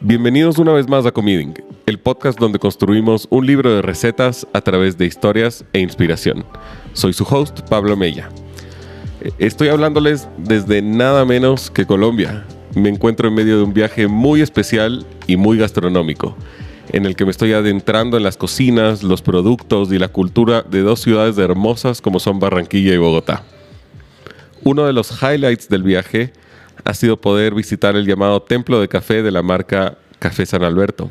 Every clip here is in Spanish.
Bienvenidos una vez más a Comeding, el podcast donde construimos un libro de recetas a través de historias e inspiración. Soy su host, Pablo Mella. Estoy hablándoles desde nada menos que Colombia. Me encuentro en medio de un viaje muy especial y muy gastronómico, en el que me estoy adentrando en las cocinas, los productos y la cultura de dos ciudades hermosas como son Barranquilla y Bogotá. Uno de los highlights del viaje ha sido poder visitar el llamado Templo de Café de la marca Café San Alberto,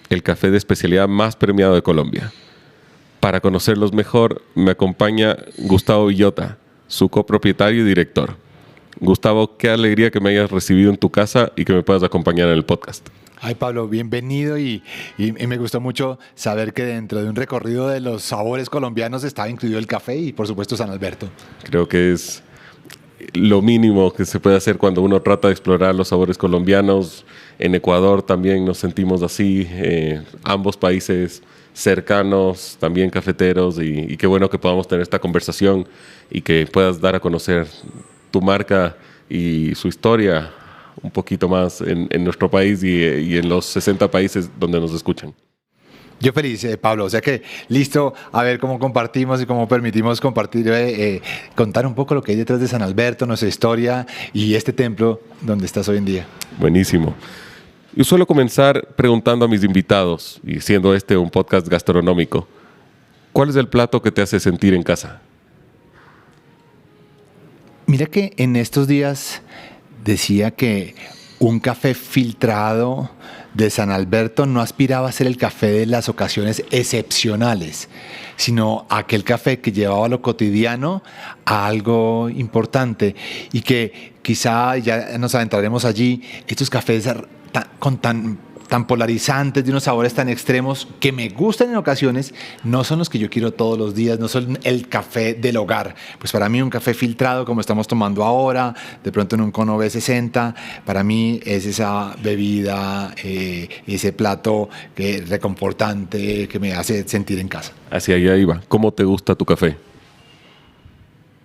el café de especialidad más premiado de Colombia. Para conocerlos mejor, me acompaña Gustavo Villota, su copropietario y director. Gustavo, qué alegría que me hayas recibido en tu casa y que me puedas acompañar en el podcast. Ay, Pablo, bienvenido y me gustó mucho saber que dentro de un recorrido de los sabores colombianos estaba incluido el café y, por supuesto, San Alberto. Creo que es lo mínimo que se puede hacer cuando uno trata de explorar los sabores colombianos. En Ecuador también nos sentimos así, ambos países cercanos, también cafeteros, y qué bueno que podamos tener esta conversación y que puedas dar a conocer tu marca y su historia un poquito más en nuestro país y en los 60 países donde nos escuchan. Yo feliz, Pablo, o sea que listo a ver cómo compartimos y cómo permitimos compartir, contar un poco lo que hay detrás de San Alberto, nuestra historia y este templo donde estás hoy en día. Buenísimo. Yo suelo comenzar preguntando a mis invitados, y siendo este un podcast gastronómico, ¿cuál es el plato que te hace sentir en casa? Mira que en estos días decía que un café filtrado de San Alberto no aspiraba a ser el café de las ocasiones excepcionales, sino aquel café que llevaba lo cotidiano a algo importante y que quizá ya nos adentraremos allí, estos cafés tan polarizantes, de unos sabores tan extremos que me gustan en ocasiones, no son los que yo quiero todos los días, no son el café del hogar. Pues para mí un café filtrado como estamos tomando ahora, de pronto en un cono B60, para mí es esa bebida, ese plato reconfortante que me hace sentir en casa. Hacia allá iba. ¿Cómo te gusta tu café?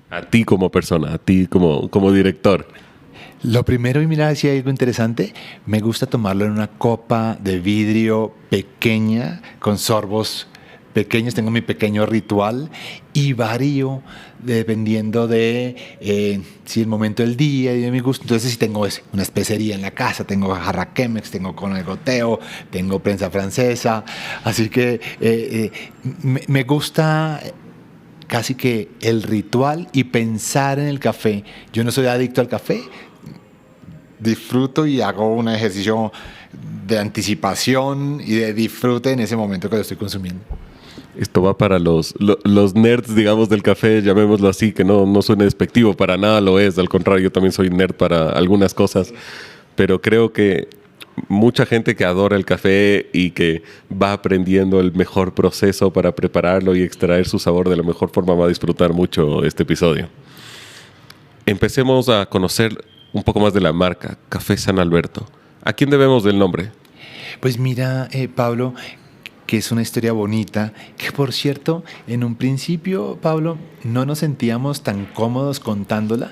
A ti como persona, a ti como director. Lo primero, y mira, si hay algo interesante, me gusta tomarlo en una copa de vidrio pequeña, con sorbos pequeños, tengo mi pequeño ritual y varío dependiendo de si el momento del día y de mi gusto. Entonces, si tengo una especería en la casa, tengo jarra Chemex, tengo con el goteo, tengo prensa francesa, así que me gusta casi que el ritual y pensar en el café. Yo no soy adicto al café, disfruto y hago un ejercicio de anticipación y de disfrute en ese momento que lo estoy consumiendo. Esto va para los nerds, digamos, del café, llamémoslo así, que no suene despectivo, para nada lo es, al contrario, yo también soy nerd para algunas cosas, pero creo que mucha gente que adora el café y que va aprendiendo el mejor proceso para prepararlo y extraer su sabor de la mejor forma va a disfrutar mucho este episodio. Empecemos a conocer un poco más de la marca, Café San Alberto. ¿A quién debemos del nombre? Pues mira, Pablo, que es una historia bonita, que por cierto, en un principio, Pablo, no nos sentíamos tan cómodos contándola,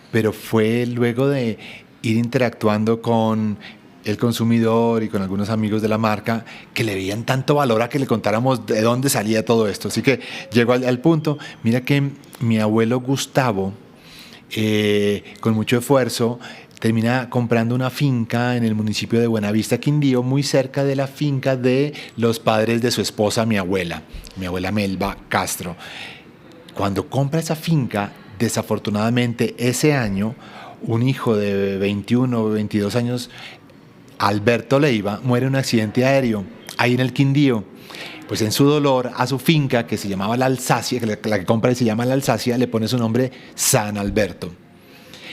pero fue luego de ir interactuando con el consumidor y con algunos amigos de la marca que le veían tanto valor a que le contáramos de dónde salía todo esto. Así que llegó al punto, mira que mi abuelo Gustavo, con mucho esfuerzo, termina comprando una finca en el municipio de Buenavista, Quindío, muy cerca de la finca de los padres de su esposa, mi abuela Melba Castro. Cuando compra esa finca, desafortunadamente ese año, un hijo de 21 o 22 años, Alberto Leiva, muere en un accidente aéreo, ahí en el Quindío. Pues en su dolor a su finca, que se llamaba La Alsacia, que la que compra se llama La Alsacia, le pone su nombre San Alberto.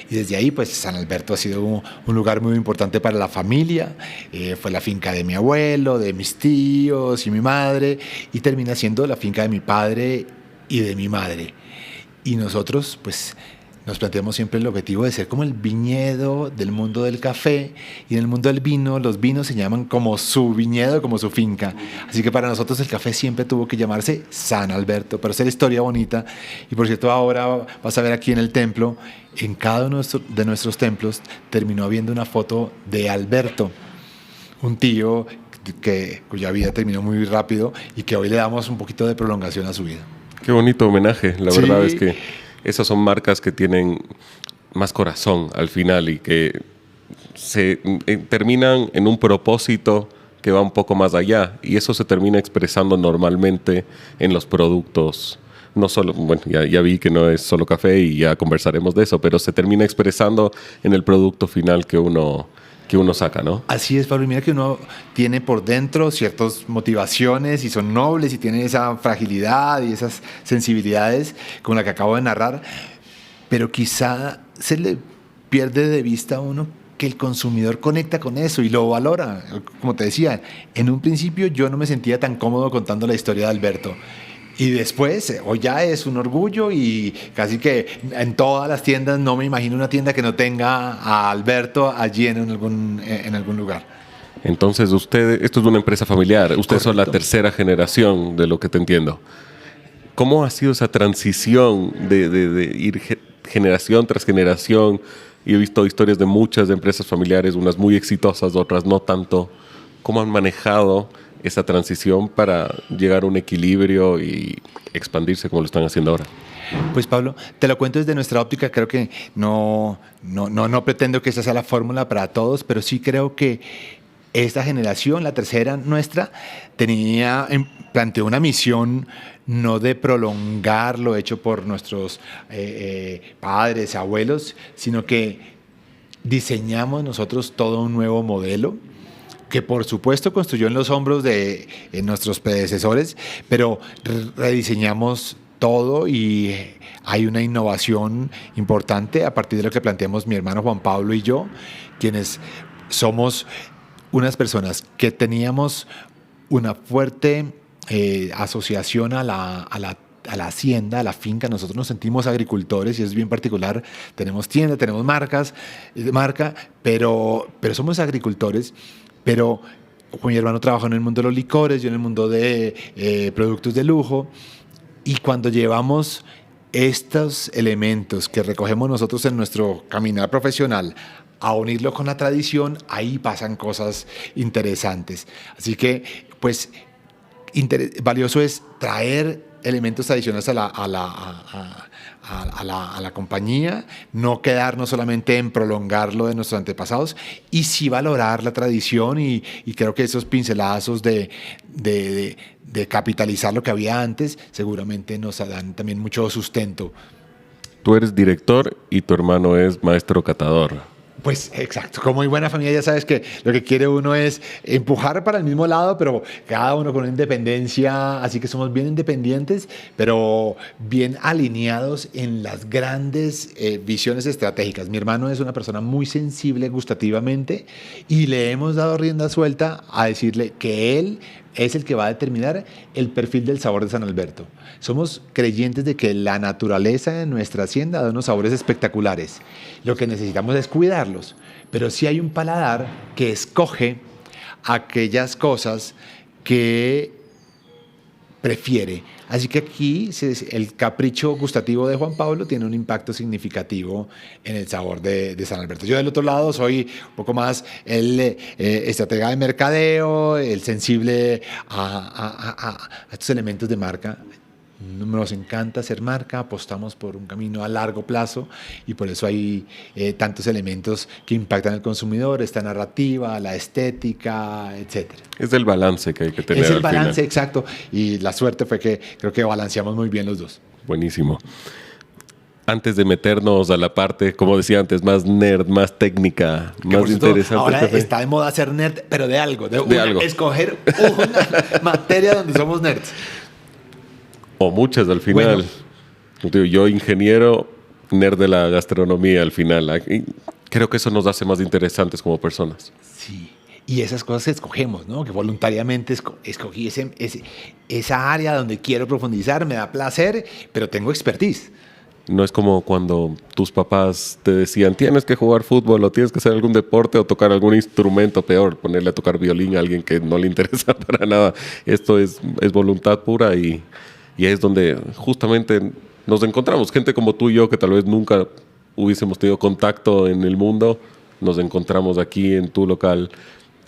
Y desde ahí, pues San Alberto ha sido un lugar muy importante para la familia. Fue la finca de mi abuelo, de mis tíos y mi madre, y termina siendo la finca de mi padre y de mi madre. Y nosotros, pues, nos planteamos siempre el objetivo de ser como el viñedo del mundo del café, y en el mundo del vino, los vinos se llaman como su viñedo, como su finca. Así que para nosotros el café siempre tuvo que llamarse San Alberto, pero es la historia bonita. Y por cierto, ahora vas a ver aquí en el templo, en cada uno de nuestros templos terminó habiendo una foto de Alberto. un tío cuya vida terminó muy rápido y que hoy le damos un poquito de prolongación a su vida. Qué bonito homenaje. La Sí. verdad es que esas son marcas que tienen más corazón al final y que se terminan en un propósito que va un poco más allá, y eso se termina expresando normalmente en los productos. No solo, bueno, ya vi que no es solo café y ya conversaremos de eso, pero se termina expresando en el producto final que uno saca, ¿no? Así es, Pablo. Y mira que uno tiene por dentro ciertas motivaciones y son nobles y tienen esa fragilidad y esas sensibilidades como la que acabo de narrar, pero quizá se le pierde de vista a uno que el consumidor conecta con eso y lo valora. Como te decía, en un principio yo no me sentía tan cómodo contando la historia de Alberto. Y después, hoy ya es un orgullo y casi que en todas las tiendas, no me imagino una tienda que no tenga a Alberto allí en algún lugar. Entonces, esto es una empresa familiar. Ustedes son la Correcto. tercera generación, de lo que te entiendo. ¿Cómo ha sido esa transición de ir generación tras generación? Y he visto historias de muchas empresas familiares, unas muy exitosas, otras no tanto. ¿Cómo han manejado esa transición para llegar a un equilibrio y expandirse como lo están haciendo ahora? Pues Pablo, te lo cuento desde nuestra óptica. Creo que no pretendo que esa sea la fórmula para todos, pero sí creo que esta generación, la tercera nuestra, planteó una misión no de prolongar lo hecho por nuestros padres, abuelos, sino que diseñamos nosotros todo un nuevo modelo que por supuesto construyó en los hombros de nuestros predecesores, pero rediseñamos todo y hay una innovación importante a partir de lo que planteamos mi hermano Juan Pablo y yo, quienes somos unas personas que teníamos una fuerte asociación a la hacienda, a la finca. Nosotros nos sentimos agricultores y es bien particular. Tenemos tienda, tenemos marca, pero somos agricultores. Pero mi hermano trabajó en el mundo de los licores, yo en el mundo de productos de lujo. Y cuando llevamos estos elementos que recogemos nosotros en nuestro caminar profesional a unirlo con la tradición, ahí pasan cosas interesantes. Así que, pues, valioso es traer elementos tradicionales a la compañía, no quedarnos solamente en prolongar lo de nuestros antepasados y sí valorar la tradición y creo que esos pincelazos de capitalizar lo que había antes seguramente nos dan también mucho sustento. Tú eres director y tu hermano es maestro catador. Pues exacto, como muy buena familia ya sabes que lo que quiere uno es empujar para el mismo lado, pero cada uno con una independencia, así que somos bien independientes, pero bien alineados en las grandes visiones estratégicas. Mi hermano es una persona muy sensible gustativamente y le hemos dado rienda suelta a decirle que él es el que va a determinar el perfil del sabor de San Alberto. Somos creyentes de que la naturaleza de nuestra hacienda da unos sabores espectaculares. Lo que necesitamos es cuidarlos, pero sí hay un paladar que escoge aquellas cosas que prefiere. Así que aquí el capricho gustativo de Juan Pablo tiene un impacto significativo en el sabor de San Alberto. Yo del otro lado soy un poco más el estratega de mercadeo, el sensible a estos elementos de marca. Nos encanta hacer marca, apostamos por un camino a largo plazo y por eso hay tantos elementos que impactan al consumidor, esta narrativa, la estética, etcétera. Es el balance que hay que tener. Es el al balance, final. exacto. Y la suerte fue que creo que balanceamos muy bien los dos. Buenísimo. Antes de meternos a la parte, como decía antes, más nerd, más técnica, Que más por cierto, interesante. ahora café. está de moda ser nerd, pero de algo. De algo. Escoger una materia donde somos nerds. O muchas al final. Bueno. Yo ingeniero, nerd de la gastronomía al final. Y creo que eso nos hace más interesantes como personas. Sí. Y esas cosas que escogemos, ¿no? Que voluntariamente escogí esa área donde quiero profundizar, me da placer, pero tengo expertise. No es como cuando tus papás te decían tienes que jugar fútbol o tienes que hacer algún deporte o tocar algún instrumento, peor, ponerle a tocar violín a alguien que no le interesa para nada. Esto es voluntad pura y ahí es donde justamente nos encontramos. Gente como tú y yo que tal vez nunca hubiésemos tenido contacto en el mundo, nos encontramos aquí en tu local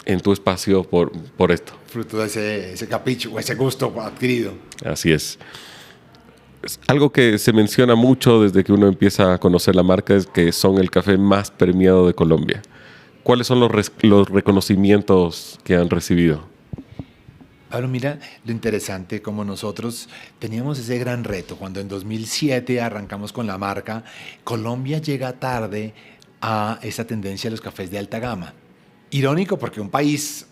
en tu espacio por esto. Fruto de ese capricho o ese gusto adquirido. Así es. Algo que se menciona mucho desde que uno empieza a conocer la marca es que son el café más premiado de Colombia. ¿Cuáles son los reconocimientos que han recibido? Pablo, mira lo interesante, como nosotros teníamos ese gran reto. Cuando en 2007 arrancamos con la marca, Colombia llega tarde a esa tendencia de los cafés de alta gama. Irónico porque un país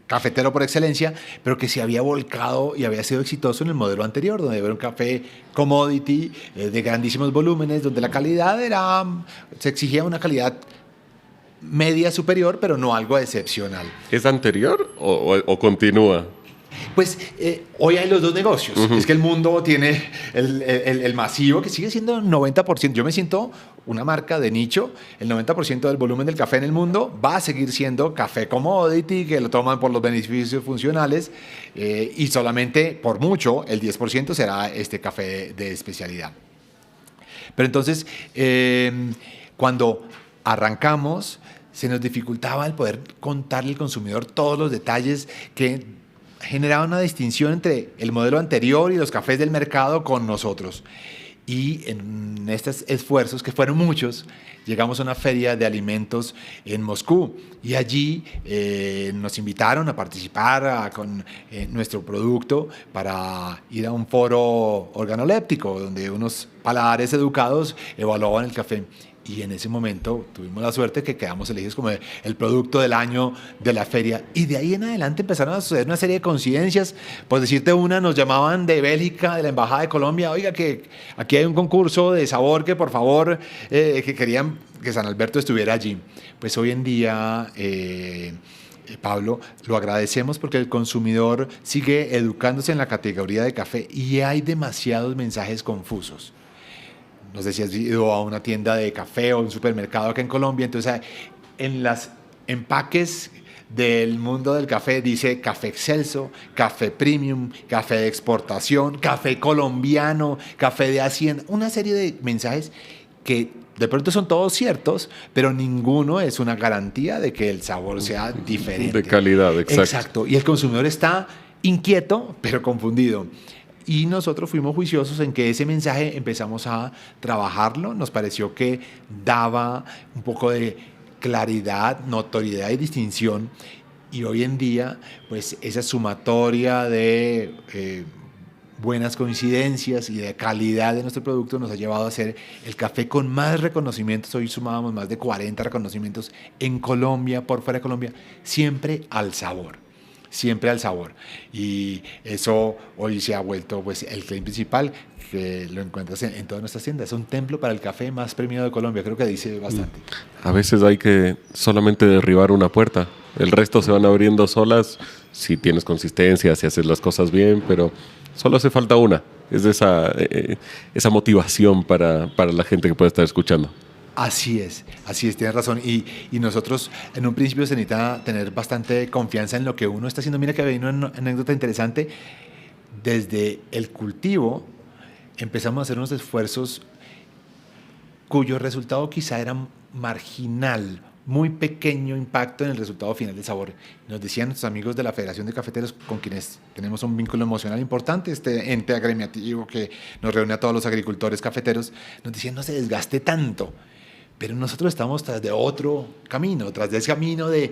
cafetero por excelencia, pero que se había volcado y había sido exitoso en el modelo anterior, donde era un café commodity de grandísimos volúmenes, donde la calidad se exigía una calidad media superior, pero no algo excepcional. ¿Es anterior o continúa? Pues hoy hay los dos negocios. Es que el mundo tiene el masivo, que sigue siendo 90%. Yo me siento una marca de nicho. El 90% del volumen del café en el mundo va a seguir siendo café commodity, que lo toman por los beneficios funcionales, y solamente, por mucho, el 10% será este café de especialidad. Pero entonces, cuando arrancamos, se nos dificultaba el poder contarle al consumidor todos los detalles que generaba una distinción entre el modelo anterior y los cafés del mercado con nosotros. Y en estos esfuerzos, que fueron muchos, llegamos a una feria de alimentos en Moscú y allí nos invitaron a participar con nuestro producto para ir a un foro organoléptico donde unos paladares educados evaluaban el café. Y en ese momento tuvimos la suerte que quedamos elegidos como el producto del año de la feria. Y de ahí en adelante empezaron a suceder una serie de coincidencias. Por decirte una, nos llamaban de Bélgica, de la Embajada de Colombia. Oiga, que aquí hay un concurso de sabor que por favor, que querían que San Alberto estuviera allí. Pues hoy en día, Pablo, lo agradecemos porque el consumidor sigue educándose en la categoría de café y hay demasiados mensajes confusos. No sé si has ido a una tienda de café o un supermercado acá en Colombia, entonces en los empaques del mundo del café dice café excelso, café premium, café de exportación, café colombiano, café de hacienda, una serie de mensajes que de pronto son todos ciertos, pero ninguno es una garantía de que el sabor sea diferente. De calidad, exacto. Exacto, y el consumidor está inquieto, pero confundido. Y nosotros fuimos juiciosos en que ese mensaje empezamos a trabajarlo. Nos pareció que daba un poco de claridad, notoriedad y distinción. Y hoy en día, pues esa sumatoria de buenas coincidencias y de calidad de nuestro producto nos ha llevado a ser el café con más reconocimientos. Hoy sumábamos más de 40 reconocimientos en Colombia, por fuera de Colombia, siempre al sabor. Siempre al sabor. Y eso hoy se ha vuelto pues el claim principal, que lo encuentras en todas nuestras tiendas. Es un templo para el café más premiado de Colombia. Creo que dice bastante. A veces hay que solamente derribar una puerta. El resto se van abriendo solas si tienes consistencia, si haces las cosas bien, pero solo hace falta una. Es esa motivación para la gente que puede estar escuchando. Así es, tienes razón. Y nosotros en un principio se necesita tener bastante confianza en lo que uno está haciendo. Mira que había una anécdota interesante. Desde el cultivo empezamos a hacer unos esfuerzos cuyo resultado quizá era marginal, muy pequeño impacto en el resultado final del sabor. Nos decían nuestros amigos de la Federación de Cafeteros, con quienes tenemos un vínculo emocional importante, este ente agremiativo que nos reúne a todos los agricultores cafeteros, nos decían no se desgaste tanto. Pero nosotros estamos tras de otro camino, tras de ese camino de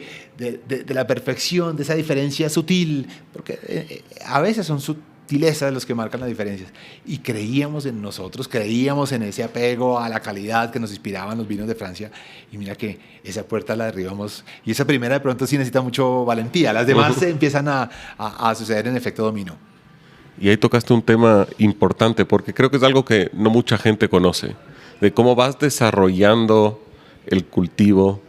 la perfección, de esa diferencia sutil, porque a veces son sutilezas los que marcan las diferencias. Y creíamos en nosotros, creíamos en ese apego a la calidad que nos inspiraban los vinos de Francia. Y mira que esa puerta la derribamos. Y esa primera de pronto sí necesita mucho valentía. Las demás empiezan a suceder en efecto dominó. Y ahí tocaste un tema importante, porque creo que es algo que no mucha gente conoce. De cómo vas desarrollando el cultivo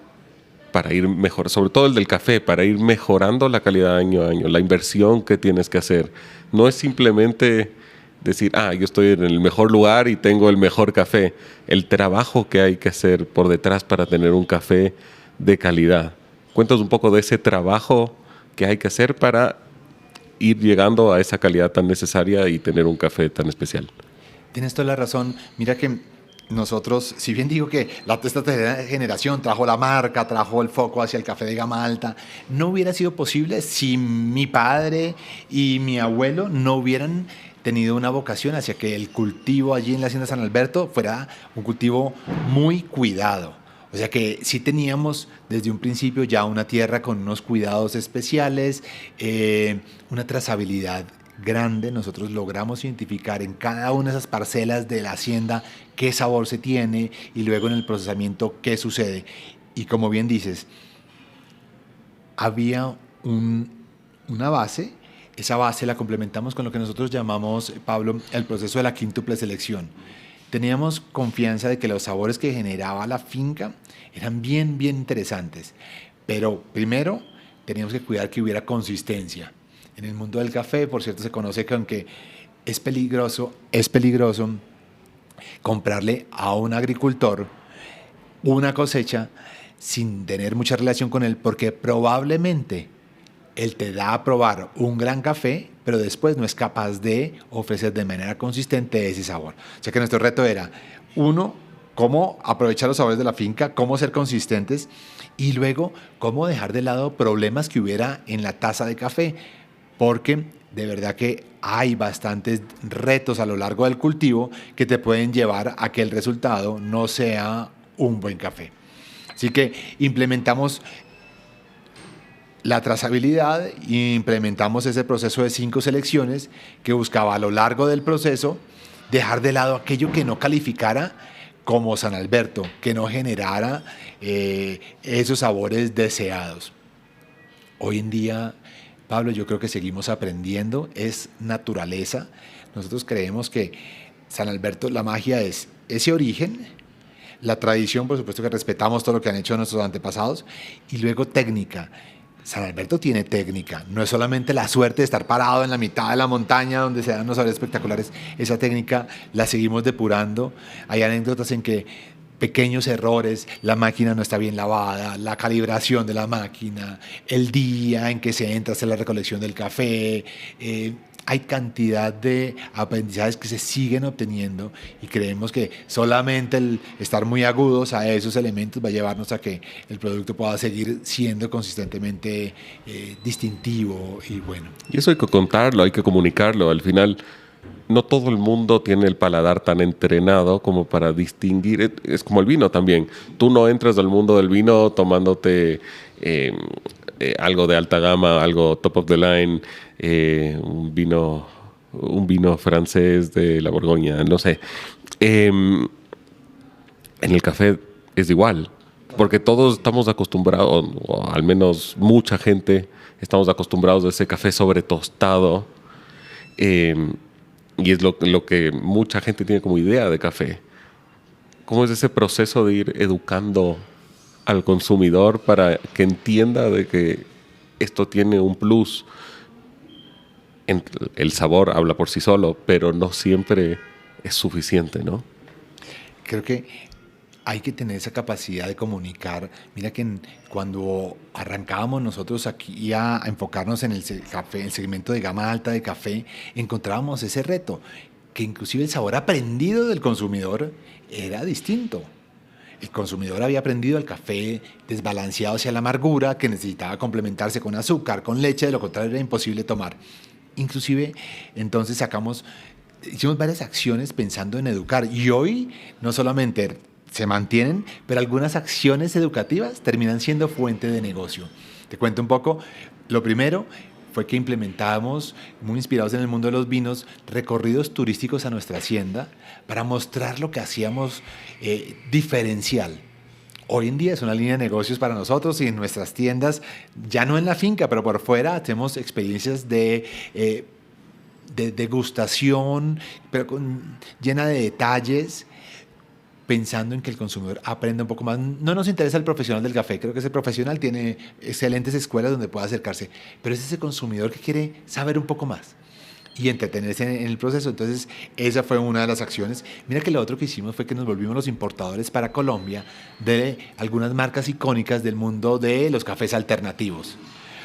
para ir mejor, sobre todo el del café, para ir mejorando la calidad año a año, la inversión que tienes que hacer. No es simplemente decir, yo estoy en el mejor lugar y tengo el mejor café. El trabajo que hay que hacer por detrás para tener un café de calidad. Cuéntanos un poco de ese trabajo que hay que hacer para ir llegando a esa calidad tan necesaria y tener un café tan especial. Tienes toda la razón. Mira que nosotros, si bien digo que esta tercera generación trajo la marca, trajo el foco hacia el café de gama alta, no hubiera sido posible si mi padre y mi abuelo no hubieran tenido una vocación hacia que el cultivo allí en la Hacienda San Alberto fuera un cultivo muy cuidado. O sea que sí teníamos desde un principio ya una tierra con unos cuidados especiales, una trazabilidad grande. Nosotros logramos identificar en cada una de esas parcelas de la hacienda qué sabor se tiene y luego en el procesamiento qué sucede. Y como bien dices, había una base. Esa base la complementamos con lo que nosotros llamamos, Pablo, el proceso de la quíntuple selección. Teníamos confianza de que los sabores que generaba la finca eran bien interesantes. Pero primero teníamos que cuidar que hubiera consistencia. En el mundo del café, por cierto, se conoce que aunque es peligroso comprarle a un agricultor una cosecha sin tener mucha relación con él, porque probablemente él te da a probar un gran café, pero después no es capaz de ofrecer de manera consistente ese sabor. O sea que nuestro reto era, uno, cómo aprovechar los sabores de la finca, cómo ser consistentes y luego cómo dejar de lado problemas que hubiera en la taza de café, porque de verdad que hay bastantes retos a lo largo del cultivo que te pueden llevar a que el resultado no sea un buen café. Así que implementamos la trazabilidad e implementamos ese proceso de 5 selecciones que buscaba a lo largo del proceso dejar de lado aquello que no calificara como San Alberto, que no generara esos sabores deseados. Hoy en día, Pablo, yo creo que seguimos aprendiendo, es naturaleza. Nosotros creemos que San Alberto, la magia es ese origen, la tradición, por supuesto que respetamos todo lo que han hecho nuestros antepasados, y luego técnica. San Alberto tiene técnica, no es solamente la suerte de estar parado en la mitad de la montaña donde se dan unos sabores espectaculares, esa técnica la seguimos depurando. Hay anécdotas en que pequeños errores, la máquina no está bien lavada, la calibración de la máquina, el día en que se entra a hacer la recolección del café, hay cantidad de aprendizajes que se siguen obteniendo y creemos que solamente el estar muy agudos a esos elementos va a llevarnos a que el producto pueda seguir siendo consistentemente distintivo y bueno. Y eso hay que contarlo, hay que comunicarlo. Al final, no todo el mundo tiene el paladar tan entrenado como para distinguir. Es como el vino también. Tú no entras al mundo del vino tomándote algo de alta gama, algo top of the line, un vino francés de la Borgoña, no sé. En el café es igual, porque todos estamos acostumbrados, o al menos mucha gente, estamos acostumbrados a ese café sobre tostado, y es lo que mucha gente tiene como idea de café. ¿Cómo es ese proceso de ir educando al consumidor para que entienda de que esto tiene un plus? El sabor habla por sí solo, pero no siempre es suficiente, ¿no? Creo que hay que tener esa capacidad de comunicar. Mira que cuando arrancábamos nosotros aquí a enfocarnos en el café, el segmento de gama alta de café, encontrábamos ese reto, que inclusive el sabor aprendido del consumidor era distinto. El consumidor había aprendido el café desbalanceado hacia la amargura, que necesitaba complementarse con azúcar, con leche, de lo contrario era imposible tomar. Inclusive, entonces hicimos varias acciones pensando en educar, y hoy no solamente se mantienen, pero algunas acciones educativas terminan siendo fuente de negocio. Te cuento un poco. Lo primero fue que implementamos, muy inspirados en el mundo de los vinos, recorridos turísticos a nuestra hacienda para mostrar lo que hacíamos diferencial. Hoy en día es una línea de negocios para nosotros y en nuestras tiendas, ya no en la finca, pero por fuera hacemos experiencias de degustación, pero llena de detalles, pensando en que el consumidor aprenda un poco más. No nos interesa el profesional del café, creo que ese profesional tiene excelentes escuelas donde puede acercarse, pero es ese consumidor que quiere saber un poco más y entretenerse en el proceso. Entonces, esa fue una de las acciones. Mira que lo otro que hicimos fue que nos volvimos los importadores para Colombia de algunas marcas icónicas del mundo de los cafés alternativos,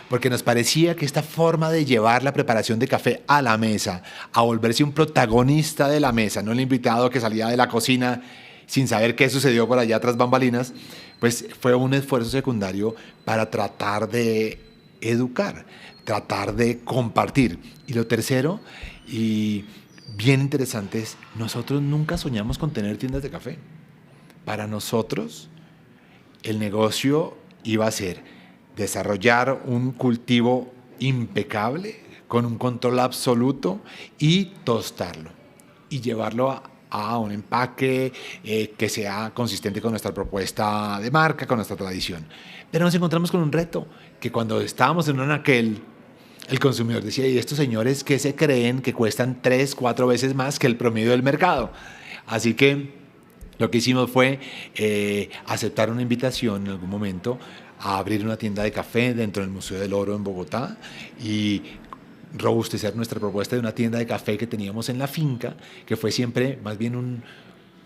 porque nos parecía que esta forma de llevar la preparación de café a la mesa, a volverse un protagonista de la mesa, no el invitado que salía de la cocina sin saber qué sucedió por allá tras bambalinas, pues fue un esfuerzo secundario para tratar de educar, tratar de compartir. Y lo tercero, y bien interesante, es nosotros nunca soñamos con tener tiendas de café. Para nosotros, el negocio iba a ser desarrollar un cultivo impecable, con un control absoluto, y tostarlo y llevarlo a un empaque que sea consistente con nuestra propuesta de marca, con nuestra tradición. Pero nos encontramos con un reto, que cuando estábamos en un anaquel, el consumidor decía, ¿y estos señores qué se creen que cuestan 3, 4 veces más que el promedio del mercado? Así que lo que hicimos fue aceptar una invitación en algún momento a abrir una tienda de café dentro del Museo del Oro en Bogotá y robustecer nuestra propuesta de una tienda de café que teníamos en la finca, que fue siempre más bien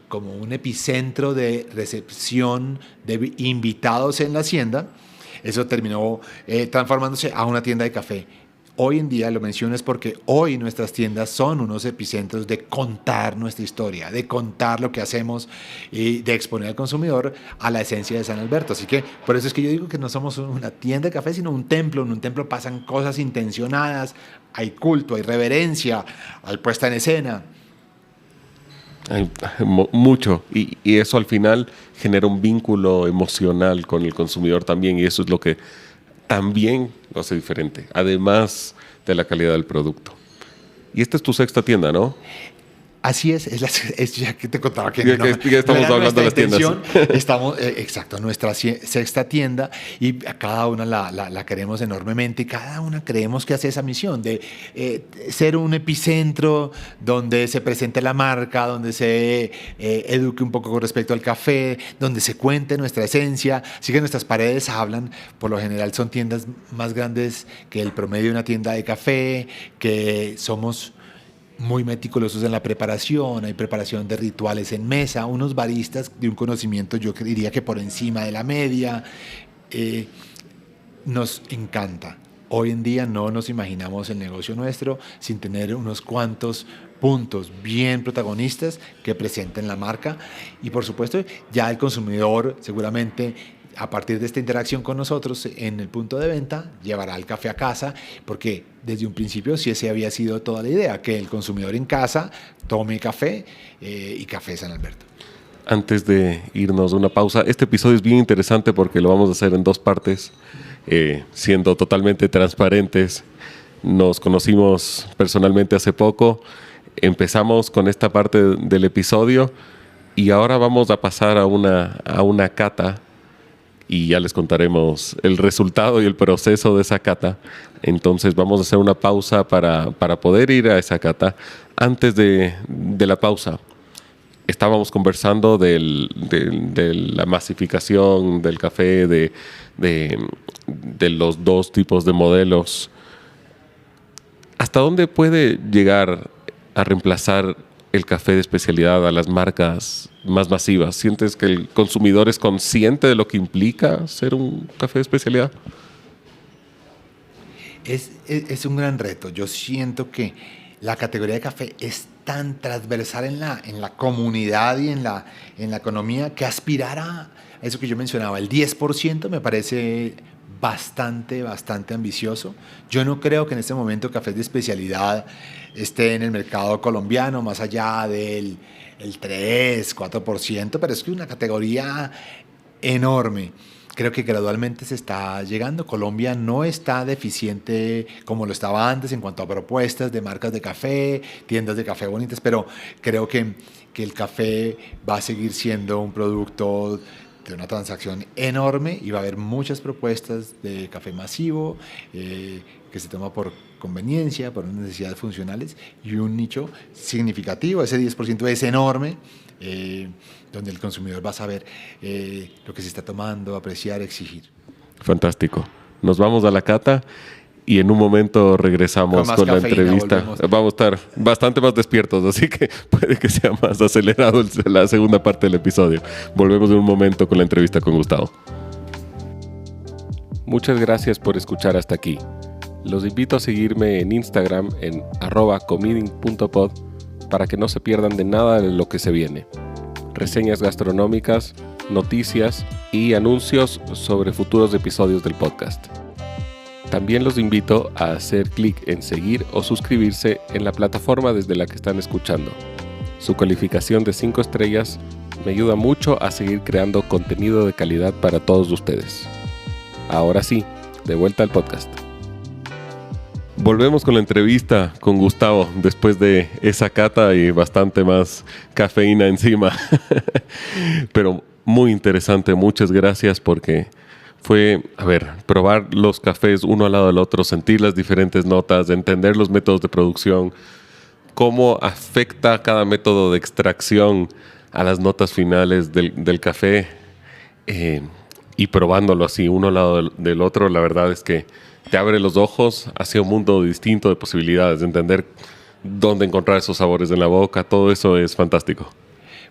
como un epicentro de recepción de invitados en la hacienda. Eso terminó transformándose a una tienda de café. Hoy en día, lo menciono es porque hoy nuestras tiendas son unos epicentros de contar nuestra historia, de contar lo que hacemos y de exponer al consumidor a la esencia de San Alberto. Así que por eso es que yo digo que no somos una tienda de café, sino un templo. En un templo pasan cosas intencionadas, hay culto, hay reverencia, hay puesta en escena. Hay mucho. Y eso al final genera un vínculo emocional con el consumidor también. Y eso es lo que también lo hace diferente, además de la calidad del producto. Y esta es tu sexta tienda, ¿no? Así es ya que te contaba que ya estamos hablando de las tiendas. Estamos, exacto, nuestra sexta tienda, y a cada una la queremos enormemente, y cada una creemos que hace esa misión de ser un epicentro donde se presente la marca, donde se eduque un poco con respecto al café, donde se cuente nuestra esencia. Así que nuestras paredes hablan. Por lo general son tiendas más grandes que el promedio de una tienda de café, que somos muy meticulosos en la preparación, hay preparación de rituales en mesa, unos baristas de un conocimiento, yo diría que por encima de la media. Nos encanta. Hoy en día no nos imaginamos el negocio nuestro sin tener unos cuantos puntos bien protagonistas que presenten la marca, y por supuesto ya el consumidor seguramente a partir de esta interacción con nosotros en el punto de venta llevará el café a casa, porque desde un principio sí esa había sido toda la idea, que el consumidor en casa tome café y Café San Alberto. Antes de irnos a una pausa, este episodio es bien interesante porque lo vamos a hacer en dos partes, siendo totalmente transparentes. Nos conocimos personalmente hace poco, empezamos con esta parte del episodio y ahora vamos a pasar a una cata, y ya les contaremos el resultado y el proceso de esa cata. Entonces vamos a hacer una pausa para poder ir a esa cata. Antes de la pausa, estábamos conversando de la masificación del café, de los dos tipos de modelos. ¿Hasta dónde puede llegar a reemplazar el café de especialidad a las marcas más masivas? ¿Sientes que el consumidor es consciente de lo que implica ser un café de especialidad? Es un gran reto. Yo siento que la categoría de café es tan transversal en la comunidad y en la economía, que aspirar a eso que yo mencionaba, el 10%, me parece bastante ambicioso. Yo no creo que en este momento cafés de especialidad esté en el mercado colombiano más allá del 3, 4%, pero es que es una categoría enorme. Creo que gradualmente se está llegando. Colombia no está deficiente como lo estaba antes en cuanto a propuestas de marcas de café, tiendas de café bonitas, pero creo que el café va a seguir siendo un producto de una transacción enorme, y va a haber muchas propuestas de café masivo que se toma por conveniencia, por necesidades funcionales, y un nicho significativo. Ese 10% es enorme, donde el consumidor va a saber lo que se está tomando, apreciar, exigir. Fantástico. Nos vamos a la cata y en un momento regresamos con la entrevista. Vamos a estar bastante más despiertos, así que puede que sea más acelerado la segunda parte del episodio. Volvemos en un momento con la entrevista con Gustavo. Muchas gracias por escuchar hasta aquí. Los invito a seguirme en Instagram en @comeding.pod para que no se pierdan de nada de lo que se viene. reseñas gastronómicas, noticias y anuncios sobre futuros episodios del podcast. También los invito a hacer clic en seguir o suscribirse en la plataforma desde la que están escuchando. Su calificación de 5 estrellas me ayuda mucho a seguir creando contenido de calidad para todos ustedes. Ahora sí, de vuelta al podcast. Volvemos con la entrevista con Gustavo después de esa cata y bastante más cafeína encima. Pero muy interesante, muchas gracias porque fue, probar los cafés uno al lado del otro, sentir las diferentes notas, entender los métodos de producción, cómo afecta cada método de extracción a las notas finales del café y probándolo así uno al lado del otro. La verdad es que te abre los ojos hacia un mundo distinto de posibilidades, de entender dónde encontrar esos sabores en la boca. Todo eso es fantástico.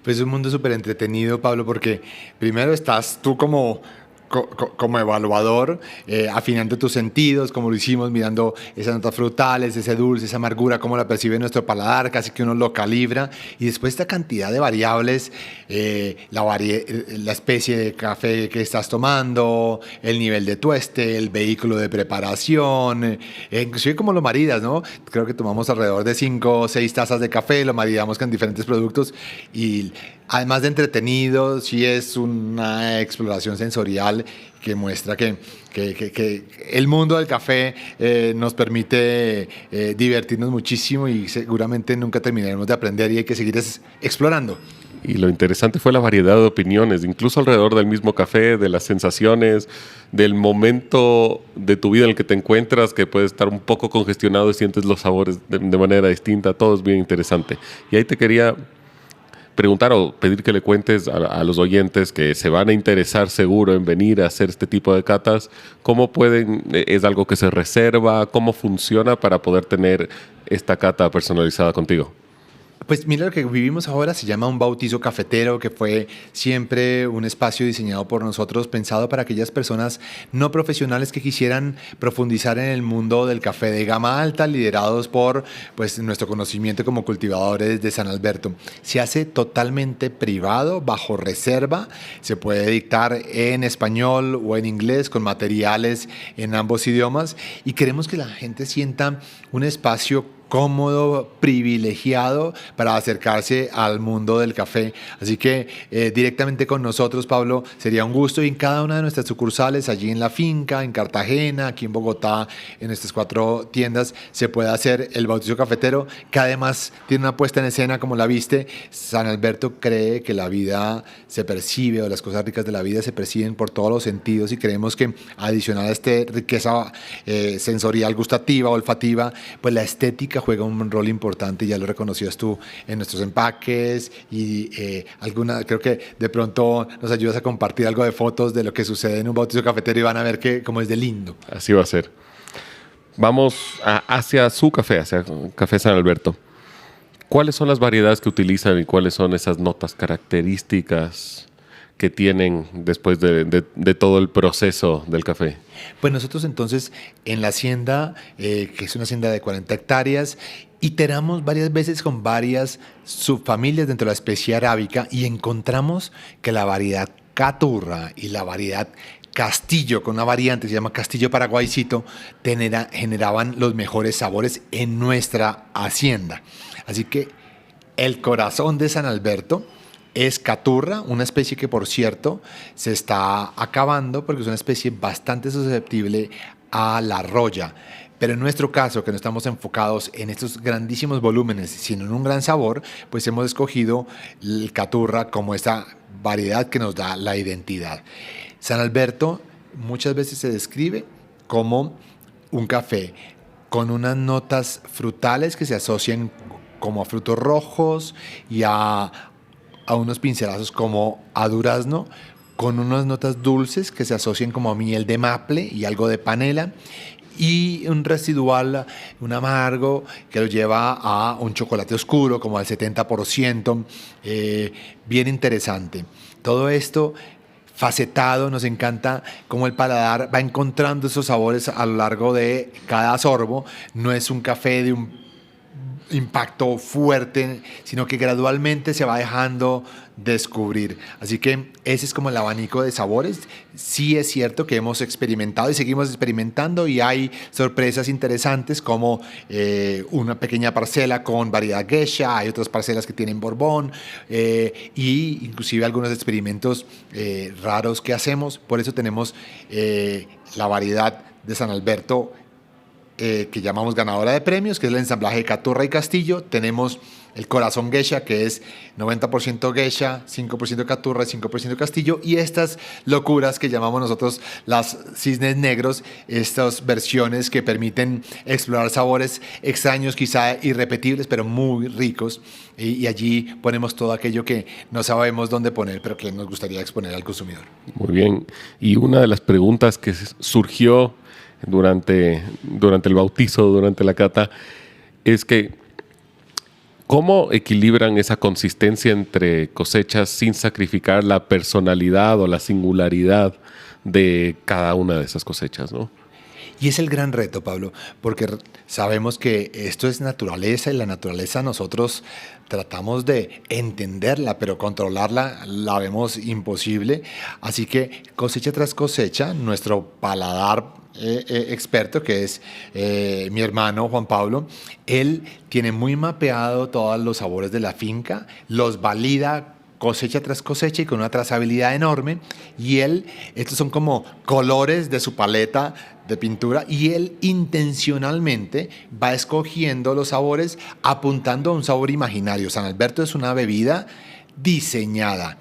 Pues es un mundo súper entretenido, Pablo, porque primero estás tú como evaluador, afinando tus sentidos, como lo hicimos, mirando esas notas frutales, ese dulce, esa amargura, cómo la percibe nuestro paladar, casi que uno lo calibra. Y después esta cantidad de variables, la especie de café que estás tomando, el nivel de tueste, el vehículo de preparación, inclusive cómo lo maridas, ¿no? Creo que tomamos alrededor de 5 o 6 tazas de café, lo maridamos con diferentes productos y además de entretenido, sí es una exploración sensorial que muestra que el mundo del café nos permite divertirnos muchísimo y seguramente nunca terminaremos de aprender y hay que seguir explorando. Y lo interesante fue la variedad de opiniones, incluso alrededor del mismo café, de las sensaciones, del momento de tu vida en el que te encuentras, que puedes estar un poco congestionado y sientes los sabores de manera distinta. Todo es bien interesante. Y ahí te quería preguntar o pedir que le cuentes a los oyentes que se van a interesar seguro en venir a hacer este tipo de catas, ¿cómo pueden? ¿Es algo que se reserva? ¿Cómo funciona para poder tener esta cata personalizada contigo? Pues mira, lo que vivimos ahora se llama un bautizo cafetero, que fue siempre un espacio diseñado por nosotros, pensado para aquellas personas no profesionales que quisieran profundizar en el mundo del café de gama alta, liderados por nuestro conocimiento como cultivadores de San Alberto. Se hace totalmente privado, bajo reserva, se puede dictar en español o en inglés con materiales en ambos idiomas y queremos que la gente sienta un espacio cómodo, privilegiado para acercarse al mundo del café. Así que directamente con nosotros, Pablo, sería un gusto y en cada una de nuestras sucursales, allí en la finca, en Cartagena, aquí en Bogotá, en nuestras 4 tiendas, se puede hacer el bautizo cafetero, que además tiene una puesta en escena, como la viste. San Alberto cree que la vida se percibe, o las cosas ricas de la vida se perciben por todos los sentidos y creemos que adicional a esta riqueza sensorial, gustativa, olfativa, pues la estética juega un rol importante, ya lo reconocías tú en nuestros empaques y creo que de pronto nos ayudas a compartir algo de fotos de lo que sucede en un bautizo cafetero y van a ver cómo es de lindo. Así va a ser. Vamos hacia su café, hacia Café San Alberto. ¿Cuáles son las variedades que utilizan y cuáles son esas notas características que tienen después de todo el proceso del café? Pues nosotros entonces en la hacienda, que es una hacienda de 40 hectáreas, iteramos varias veces con varias subfamilias dentro de la especie arábica y encontramos que la variedad Caturra y la variedad Castillo, con una variante que se llama Castillo Paraguaycito, generaban los mejores sabores en nuestra hacienda. Así que el corazón de San Alberto es Caturra, una especie que, por cierto, se está acabando porque es una especie bastante susceptible a la roya. Pero en nuestro caso, que no estamos enfocados en estos grandísimos volúmenes, sino en un gran sabor, pues hemos escogido el Caturra como esta variedad que nos da la identidad. San Alberto muchas veces se describe como un café con unas notas frutales que se asocian como a frutos rojos y a unos pincelazos como a durazno, con unas notas dulces que se asocian como a miel de maple y algo de panela, y un residual, un amargo que lo lleva a un chocolate oscuro como al 70%, bien interesante. Todo esto facetado, nos encanta cómo el paladar va encontrando esos sabores a lo largo de cada sorbo. No es un café de un impacto fuerte, sino que gradualmente se va dejando descubrir. Así que ese es como el abanico de sabores. Sí es cierto que hemos experimentado y seguimos experimentando y hay sorpresas interesantes como una pequeña parcela con variedad geisha, hay otras parcelas que tienen borbón y inclusive algunos experimentos raros que hacemos. Por eso tenemos la variedad de San Alberto que llamamos ganadora de premios, que es el ensamblaje de Caturra y Castillo. Tenemos el corazón geisha, que es 90% geisha, 5% Caturra y 5% Castillo. Y estas locuras que llamamos nosotros las cisnes negros, estas versiones que permiten explorar sabores extraños, quizá irrepetibles, pero muy ricos. Y allí ponemos todo aquello que no sabemos dónde poner, pero que nos gustaría exponer al consumidor. Muy bien. Y una de las preguntas que surgió durante el bautizo, durante la cata, es que ¿cómo equilibran esa consistencia entre cosechas sin sacrificar la personalidad o la singularidad de cada una de esas cosechas, ¿no? Y es el gran reto, Pablo, porque sabemos que esto es naturaleza y la naturaleza nosotros tratamos de entenderla, pero controlarla la vemos imposible. Así que cosecha tras cosecha, nuestro paladar experto, que es mi hermano Juan Pablo, él tiene muy mapeado todos los sabores de la finca, los valida cosecha tras cosecha y con una trazabilidad enorme, y estos son como colores de su paleta de pintura, y él intencionalmente va escogiendo los sabores apuntando a un sabor imaginario. San Alberto es una bebida diseñada.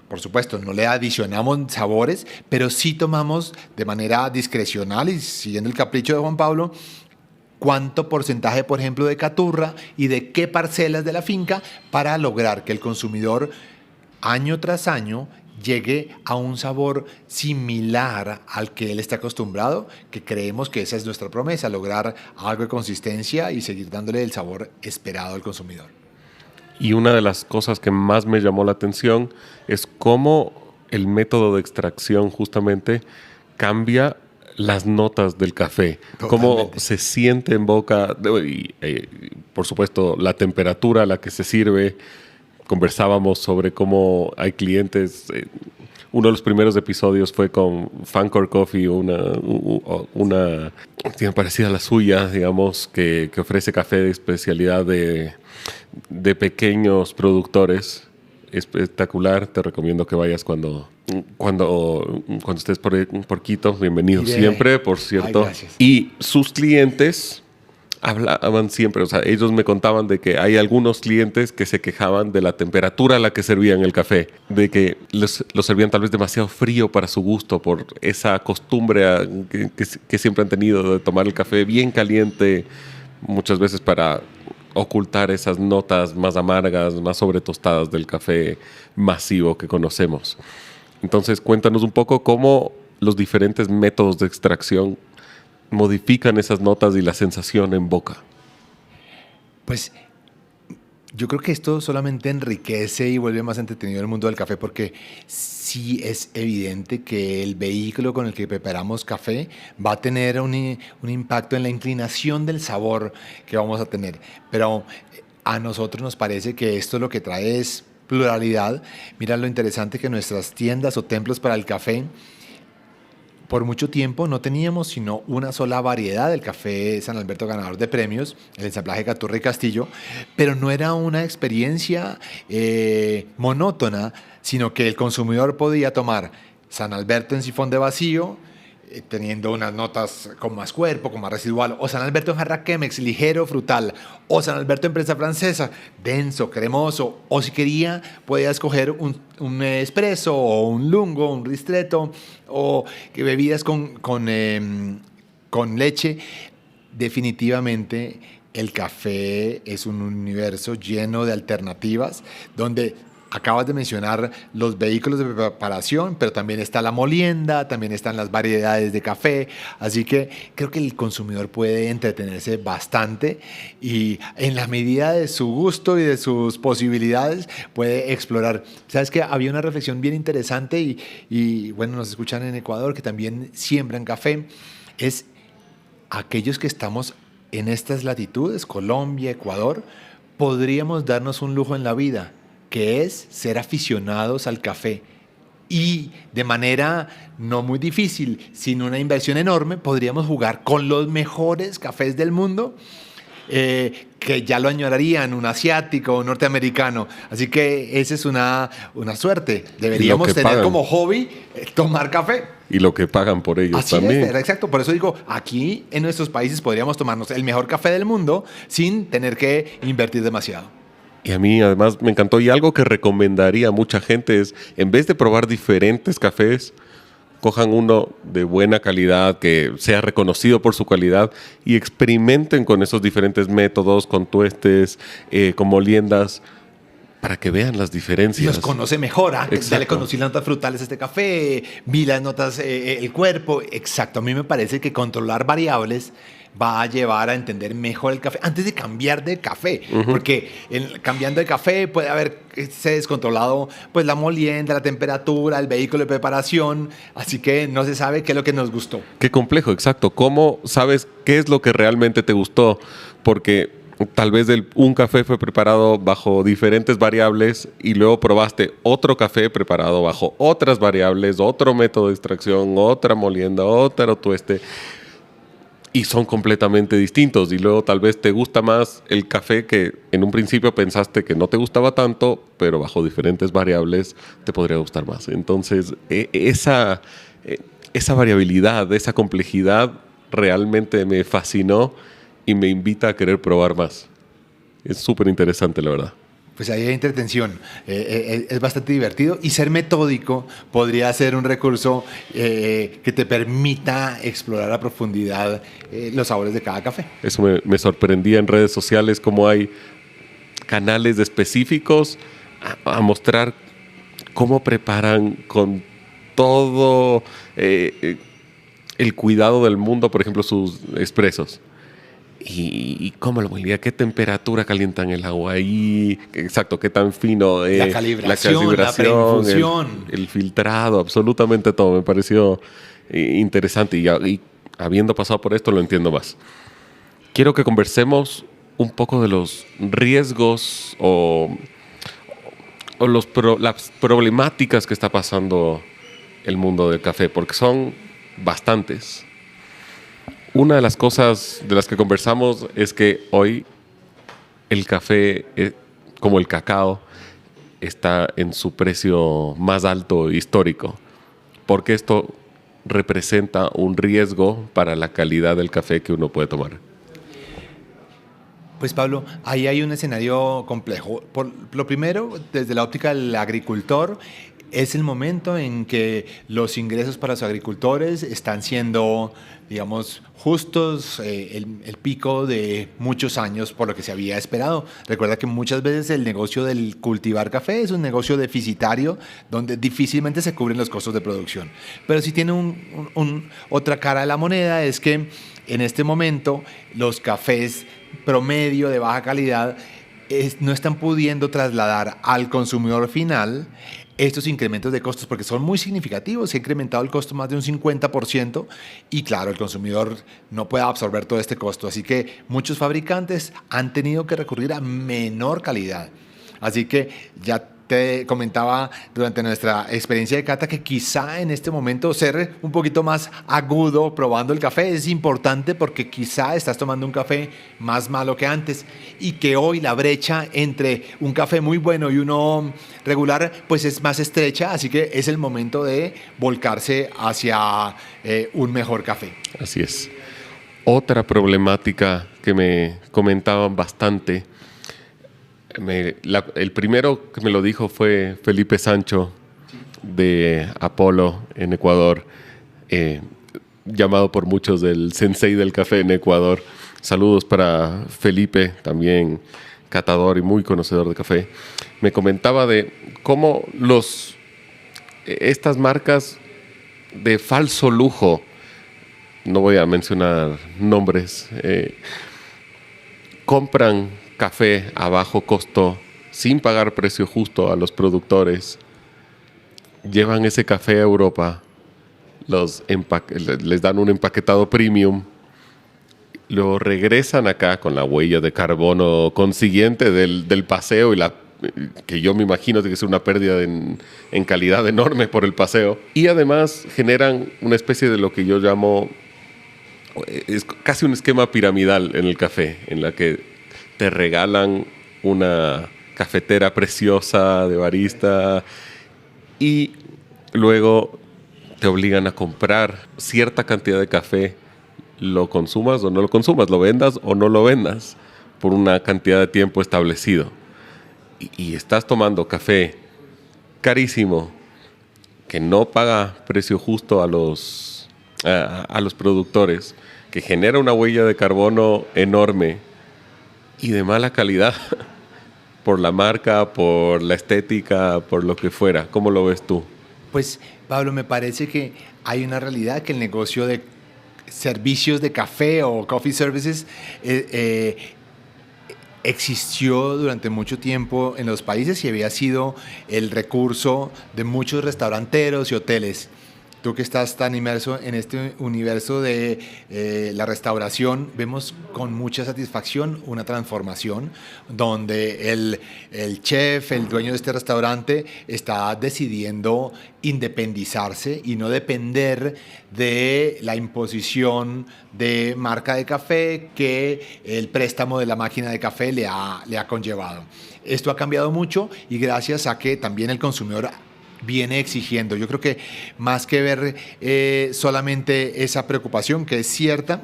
Por supuesto, no le adicionamos sabores, pero sí tomamos de manera discrecional y siguiendo el capricho de Juan Pablo, cuánto porcentaje, por ejemplo, de Caturra y de qué parcelas de la finca para lograr que el consumidor año tras año llegue a un sabor similar al que él está acostumbrado, que creemos que esa es nuestra promesa, lograr algo de consistencia y seguir dándole el sabor esperado al consumidor. Y una de las cosas que más me llamó la atención es cómo el método de extracción justamente cambia las notas del café, Totalmente. Cómo se siente en boca, y, por supuesto la temperatura a la que se sirve. Conversábamos sobre cómo hay clientes, uno de los primeros episodios fue con Fancor Coffee, una tiene parecida a la suya, digamos, que ofrece café de especialidad de pequeños productores. Espectacular, te recomiendo que vayas cuando estés por Quito. Bienvenido siempre, por cierto. Ay, gracias. Y sus clientes hablaban siempre, o sea, ellos me contaban de que hay algunos clientes que se quejaban de la temperatura a la que servían el café, de que lo servían tal vez demasiado frío para su gusto por esa costumbre que siempre han tenido de tomar el café bien caliente, muchas veces para ocultar esas notas más amargas, más sobretostadas del café masivo que conocemos. Entonces, cuéntanos un poco cómo los diferentes métodos de extracción modifican esas notas y la sensación en boca. Pues yo creo que esto solamente enriquece y vuelve más entretenido el mundo del café, porque sí es evidente que el vehículo con el que preparamos café va a tener un impacto en la inclinación del sabor que vamos a tener. Pero a nosotros nos parece que esto lo que trae es pluralidad. Mira lo interesante que nuestras tiendas o templos para el café, por mucho tiempo no teníamos sino una sola variedad del café San Alberto ganador de premios, el ensamblaje Caturra y Castillo, pero no era una experiencia monótona, sino que el consumidor podía tomar San Alberto en sifón de vacío, teniendo unas notas con más cuerpo, con más residual, o San Alberto en jarra Chemex, ligero, frutal, o San Alberto en prensa francesa, denso, cremoso, o si quería podía escoger un espresso o un lungo, un ristretto, o que bebidas con leche. Definitivamente el café es un universo lleno de alternativas donde acabas de mencionar los vehículos de preparación, pero también está la molienda, también están las variedades de café, así que creo que el consumidor puede entretenerse bastante y en la medida de su gusto y de sus posibilidades puede explorar. Sabes que había una reflexión bien interesante y bueno, nos escuchan en Ecuador que también siembran café, es aquellos que estamos en estas latitudes, Colombia, Ecuador, podríamos darnos un lujo en la vida, que es ser aficionados al café. Y de manera no muy difícil, sin una inversión enorme, podríamos jugar con los mejores cafés del mundo, que ya lo añorarían, un asiático, un norteamericano. Así que esa es una suerte. Deberíamos tener como hobby tomar café. Y lo que pagan por ellos Así también. Es, exacto. Por eso digo, aquí en nuestros países podríamos tomarnos el mejor café del mundo sin tener que invertir demasiado. Y a mí además me encantó. Y algo que recomendaría a mucha gente es, en vez de probar diferentes cafés, cojan uno de buena calidad, que sea reconocido por su calidad y experimenten con esos diferentes métodos, con tuestes, con moliendas, para que vean las diferencias. Los conoce mejor. Exacto. Ya le conocí las notas frutales a este café, vi las notas, el cuerpo. Exacto. A mí me parece que controlar variables va a llevar a entender mejor el café antes de cambiar de café, porque cambiando de café puede haberse descontrolado pues la molienda, la temperatura, el vehículo de preparación, así que no se sabe qué es lo que nos gustó. Qué complejo, exacto. ¿Cómo sabes qué es lo que realmente te gustó? Porque tal vez un café fue preparado bajo diferentes variables y luego probaste otro café preparado bajo otras variables, otro método de extracción, otra molienda, otro tueste. Y son completamente distintos. Y luego tal vez te gusta más el café que en un principio pensaste que no te gustaba tanto, pero bajo diferentes variables te podría gustar más. Entonces, esa variabilidad, esa complejidad realmente me fascinó y me invita a querer probar más. Es súper interesante, la verdad. Pues ahí hay entretención, es bastante divertido y ser metódico podría ser un recurso que te permita explorar a profundidad los sabores de cada café. Eso me sorprendía en redes sociales, cómo hay canales específicos a mostrar cómo preparan con todo el cuidado del mundo, por ejemplo, sus expresos. Y cómo lo molía, qué temperatura calientan el agua ahí, exacto, qué tan fino la calibración, la preinfusión, el filtrado, absolutamente todo. Me pareció interesante y habiendo pasado por esto lo entiendo más. Quiero que conversemos un poco de los riesgos o las problemáticas que está pasando el mundo del café, porque son bastantes. Una de las cosas de las que conversamos es que hoy el café, como el cacao, está en su precio más alto histórico, porque esto representa un riesgo para la calidad del café que uno puede tomar. Pues Pablo, ahí hay un escenario complejo. Por lo primero, desde la óptica del agricultor, es el momento en que los ingresos para los agricultores están siendo, digamos, justos, el pico de muchos años por lo que se había esperado. Recuerda que muchas veces el negocio del cultivar café es un negocio deficitario donde difícilmente se cubren los costos de producción. Pero sí tiene otra cara de la moneda, es que en este momento los cafés promedio de baja calidad no están pudiendo trasladar al consumidor final estos incrementos de costos porque son muy significativos. Se ha incrementado el costo más de un 50% y claro, el consumidor no puede absorber todo este costo. Así que muchos fabricantes han tenido que recurrir a menor calidad. Así que ya te comentaba durante nuestra experiencia de cata que quizá en este momento ser un poquito más agudo probando el café es importante porque quizá estás tomando un café más malo que antes y que hoy la brecha entre un café muy bueno y uno regular pues es más estrecha, así que es el momento de volcarse hacia un mejor café. Así es. Otra problemática que me comentaban bastante, el primero que me lo dijo fue Felipe Sancho de Apolo en Ecuador, llamado por muchos del sensei del café en Ecuador. Saludos para Felipe, también catador y muy conocedor de café. Me comentaba de cómo estas marcas de falso lujo, no voy a mencionar nombres, compran café a bajo costo sin pagar precio justo a los productores, llevan ese café a Europa, les dan un empaquetado premium, lo regresan acá con la huella de carbono consiguiente del paseo que yo me imagino tiene que ser una pérdida en calidad enorme por el paseo. Y además generan una especie de lo que yo llamo, es casi un esquema piramidal en el café, en la que te regalan una cafetera preciosa de barista y luego te obligan a comprar cierta cantidad de café, lo consumas o no lo consumas, lo vendas o no lo vendas, por una cantidad de tiempo establecido. Y estás tomando café carísimo, que no paga precio justo a los productores, que genera una huella de carbono enorme y de mala calidad por la marca, por la estética, por lo que fuera. ¿Cómo lo ves tú? Pues, Pablo, me parece que hay una realidad que el negocio de servicios de café o coffee services existió durante mucho tiempo en los países y había sido el recurso de muchos restauranteros y hoteles. Tú que estás tan inmerso en este universo de la restauración, vemos con mucha satisfacción una transformación donde el chef, el dueño de este restaurante, está decidiendo independizarse y no depender de la imposición de marca de café que el préstamo de la máquina de café le ha conllevado. Esto ha cambiado mucho y gracias a que también el consumidor viene exigiendo. Yo creo que más que ver solamente esa preocupación, que es cierta,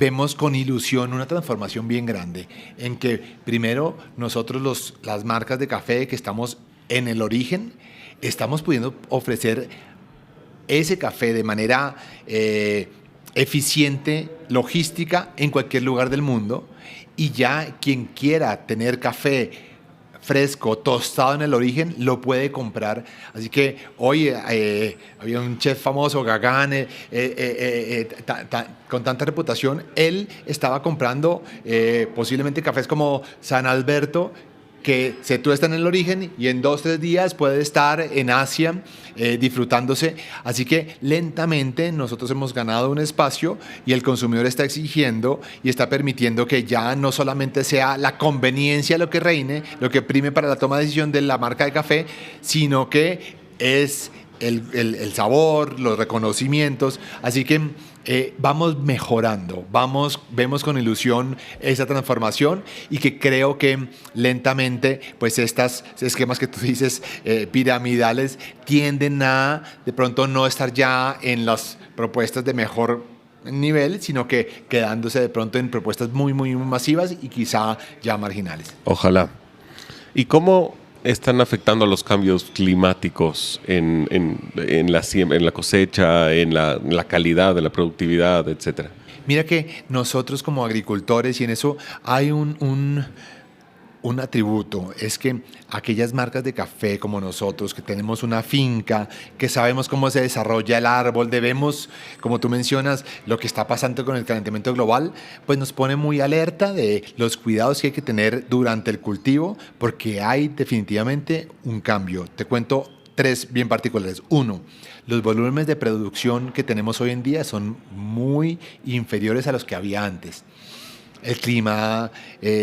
vemos con ilusión una transformación bien grande, en que primero nosotros las marcas de café que estamos en el origen, estamos pudiendo ofrecer ese café de manera eficiente, logística, en cualquier lugar del mundo, y ya quien quiera tener café fresco, tostado en el origen, lo puede comprar. Así que hoy había un chef famoso, Gagán, con tanta reputación, él estaba comprando posiblemente cafés como San Alberto, que se tuesta en el origen y en 2-3 días puede estar en Asia disfrutándose. Así que lentamente nosotros hemos ganado un espacio y el consumidor está exigiendo y está permitiendo que ya no solamente sea la conveniencia lo que reine, lo que prime para la toma de decisión de la marca de café, sino que es el sabor, los reconocimientos. Así que vamos mejorando, vemos con ilusión esa transformación y que creo que lentamente pues estos esquemas que tú dices piramidales tienden a de pronto no estar ya en las propuestas de mejor nivel, sino que quedándose de pronto en propuestas muy, muy masivas y quizá ya marginales. Ojalá. ¿Y cómo están afectando los cambios climáticos en la cosecha, en la calidad de la productividad, etcétera? Mira que nosotros como agricultores, y en eso hay un atributo, es que aquellas marcas de café como nosotros, que tenemos una finca, que sabemos cómo se desarrolla el árbol, debemos, como tú mencionas, lo que está pasando con el calentamiento global, pues nos pone muy alerta de los cuidados que hay que tener durante el cultivo, porque hay definitivamente un cambio. Te cuento 3 bien particulares. 1, los volúmenes de producción que tenemos hoy en día son muy inferiores a los que había antes. El clima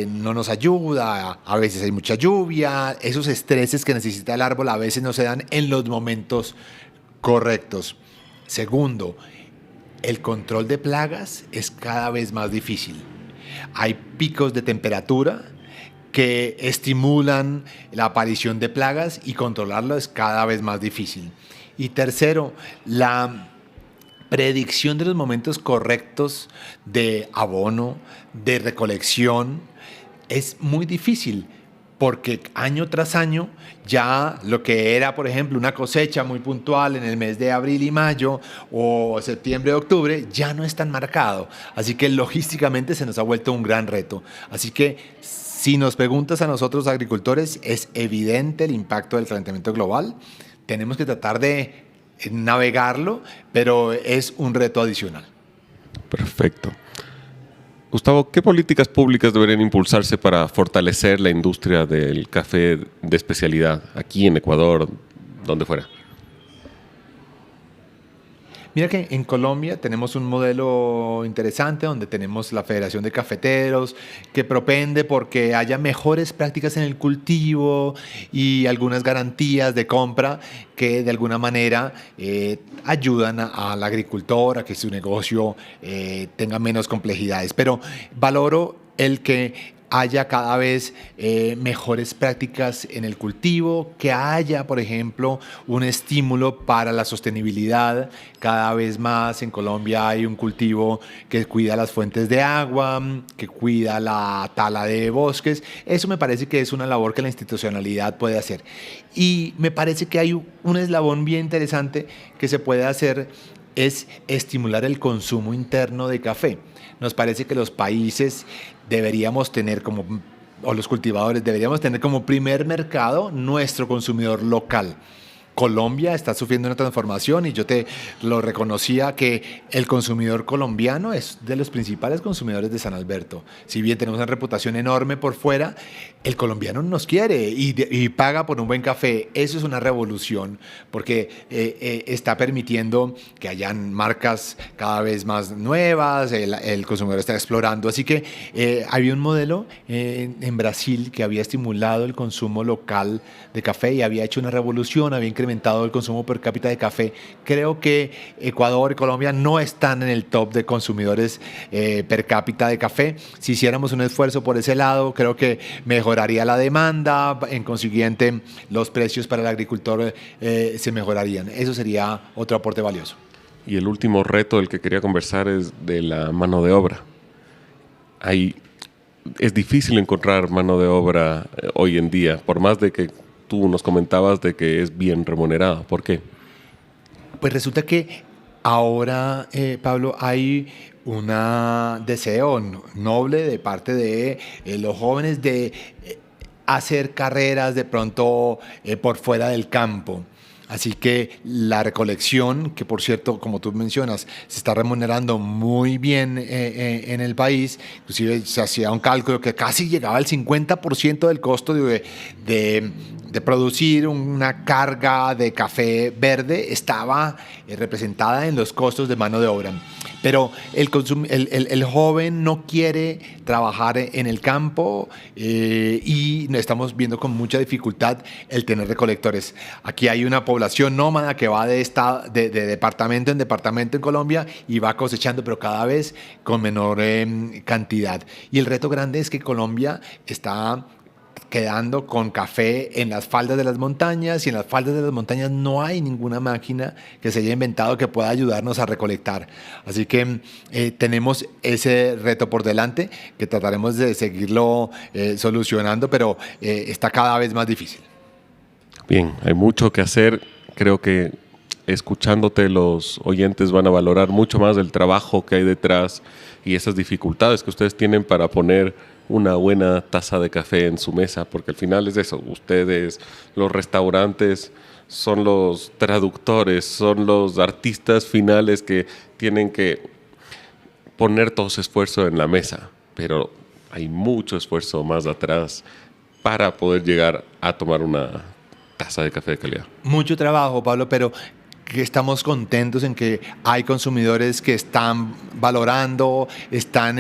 no nos ayuda, a veces hay mucha lluvia, esos estreses que necesita el árbol a veces no se dan en los momentos correctos. Segundo, el control de plagas es cada vez más difícil. Hay picos de temperatura que estimulan la aparición de plagas y controlarlo es cada vez más difícil. Y tercero, la predicción de los momentos correctos de abono, de recolección, es muy difícil porque año tras año ya lo que era, por ejemplo, una cosecha muy puntual en el mes de abril y mayo o septiembre, octubre, ya no es tan marcado. Así que logísticamente se nos ha vuelto un gran reto. Así que si nos preguntas a nosotros agricultores, es evidente el impacto del calentamiento global. Tenemos que tratar de navegarlo, pero es un reto adicional. Perfecto. Gustavo, ¿qué políticas públicas deberían impulsarse para fortalecer la industria del café de especialidad aquí en Ecuador, donde fuera? Mira que en Colombia tenemos un modelo interesante donde tenemos la Federación de Cafeteros que propende porque haya mejores prácticas en el cultivo y algunas garantías de compra que de alguna manera ayudan al agricultor a que su negocio tenga menos complejidades. Pero valoro el que haya cada vez mejores prácticas en el cultivo, que haya, por ejemplo, un estímulo para la sostenibilidad. Cada vez más en Colombia hay un cultivo que cuida las fuentes de agua, que cuida la tala de bosques. Eso me parece que es una labor que la institucionalidad puede hacer. Y me parece que hay un eslabón bien interesante que se puede hacer, es estimular el consumo interno de café. Nos parece que los países deberíamos tener o los cultivadores deberíamos tener como primer mercado nuestro consumidor local. Colombia está sufriendo una transformación y yo te lo reconocía que el consumidor colombiano es de los principales consumidores de San Alberto. Si bien tenemos una reputación enorme por fuera, el colombiano nos quiere y paga por un buen café. Eso es una revolución porque está permitiendo que hayan marcas cada vez más nuevas, el consumidor está explorando. Así que había un modelo en Brasil que había estimulado el consumo local de café y había hecho una revolución, había incrementado el consumo per cápita de café. Creo que Ecuador y Colombia no están en el top de consumidores per cápita de café. Si hiciéramos un esfuerzo por ese lado, creo que mejoraría la demanda, en consiguiente los precios para el agricultor se mejorarían. Eso sería otro aporte valioso. Y el último reto del que quería conversar es de la mano de obra. Es difícil encontrar mano de obra hoy en día, por más de que tú nos comentabas de que es bien remunerada. ¿Por qué? Pues resulta que ahora, Pablo, hay un deseo noble de parte de los jóvenes de hacer carreras de pronto por fuera del campo. Así que la recolección, que por cierto, como tú mencionas, se está remunerando muy bien en el país, inclusive se hacía un cálculo que casi llegaba al 50% del costo de producir una carga de café verde estaba representada en los costos de mano de obra. Pero el joven no quiere trabajar en el campo y estamos viendo con mucha dificultad el tener recolectores. Aquí hay una población nómada que va de departamento en departamento en Colombia y va cosechando, pero cada vez con menor cantidad. Y el reto grande es que Colombia está quedando con café en las faldas de las montañas y en las faldas de las montañas no hay ninguna máquina que se haya inventado que pueda ayudarnos a recolectar. Así que tenemos ese reto por delante que trataremos de seguirlo solucionando, pero está cada vez más difícil. Bien, hay mucho que hacer. Creo que escuchándote los oyentes van a valorar mucho más el trabajo que hay detrás y esas dificultades que ustedes tienen para poner una buena taza de café en su mesa, porque al final es eso, ustedes, los restaurantes, son los traductores, son los artistas finales que tienen que poner todo su esfuerzo en la mesa, pero hay mucho esfuerzo más atrás para poder llegar a tomar una taza de café de calidad. Mucho trabajo, Pablo, pero que estamos contentos en que hay consumidores que están valorando, están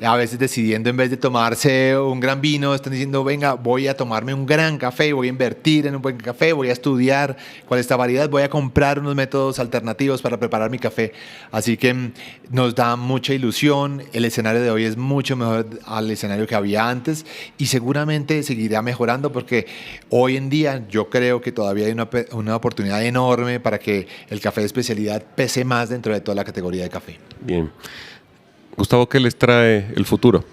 a veces decidiendo en vez de tomarse un gran vino, están diciendo, venga, voy a tomarme un gran café, voy a invertir en un buen café, voy a estudiar cuál es esta variedad, voy a comprar unos métodos alternativos para preparar mi café. Así que nos da mucha ilusión, el escenario de hoy es mucho mejor al escenario que había antes y seguramente seguirá mejorando porque hoy en día yo creo que todavía hay una oportunidad enorme para que el café de especialidad pese más dentro de toda la categoría de café. Bien. Gustavo, ¿qué les trae el futuro?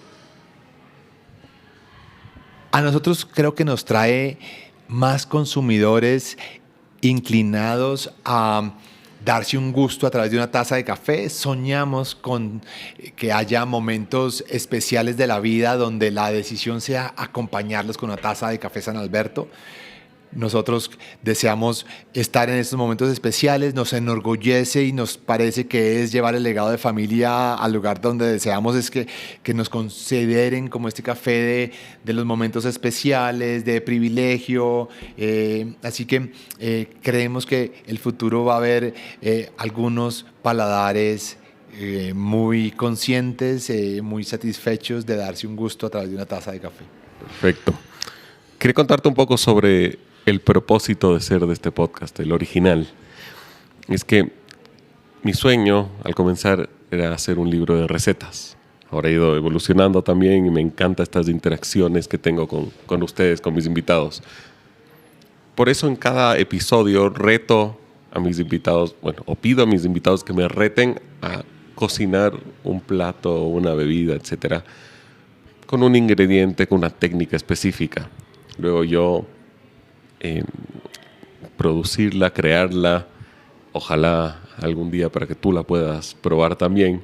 A nosotros creo que nos trae más consumidores inclinados a darse un gusto a través de una taza de café. Soñamos con que haya momentos especiales de la vida donde la decisión sea acompañarlos con una taza de café San Alberto. Nosotros deseamos estar en estos momentos especiales, nos enorgullece y nos parece que es llevar el legado de familia al lugar donde deseamos es que nos consideren como este café de los momentos especiales, de privilegio. Así que creemos que el futuro va a haber algunos paladares muy conscientes, muy satisfechos de darse un gusto a través de una taza de café. Perfecto. Quería contarte un poco sobre el propósito de ser de este podcast, el original. Es que mi sueño al comenzar era hacer un libro de recetas. Ahora he ido evolucionando también y me encantan estas interacciones que tengo con ustedes, con mis invitados. Por eso en cada episodio reto a mis invitados, o pido a mis invitados que me reten a cocinar un plato o una bebida, etcétera, con un ingrediente, con una técnica específica. Luego yo producirla, crearla, ojalá algún día para que tú la puedas probar también,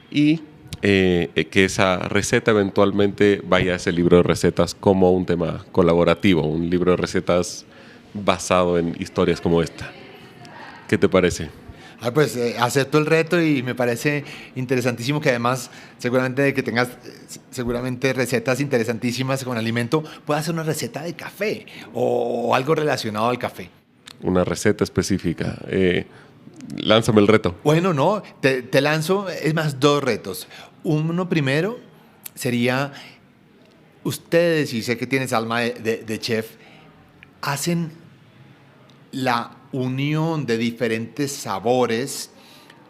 y que esa receta eventualmente vaya a ese libro de recetas como un tema colaborativo, un libro de recetas basado en historias como esta. ¿Qué te parece? Pues acepto el reto y me parece interesantísimo que además seguramente que tengas seguramente recetas interesantísimas con alimento, puedas hacer una receta de café o algo relacionado al café. Una receta específica. Lánzame el reto. Bueno, no, te lanzo, es más, 2 retos. Uno primero sería, ustedes, y sé que tienes alma de chef, hacen la unión de diferentes sabores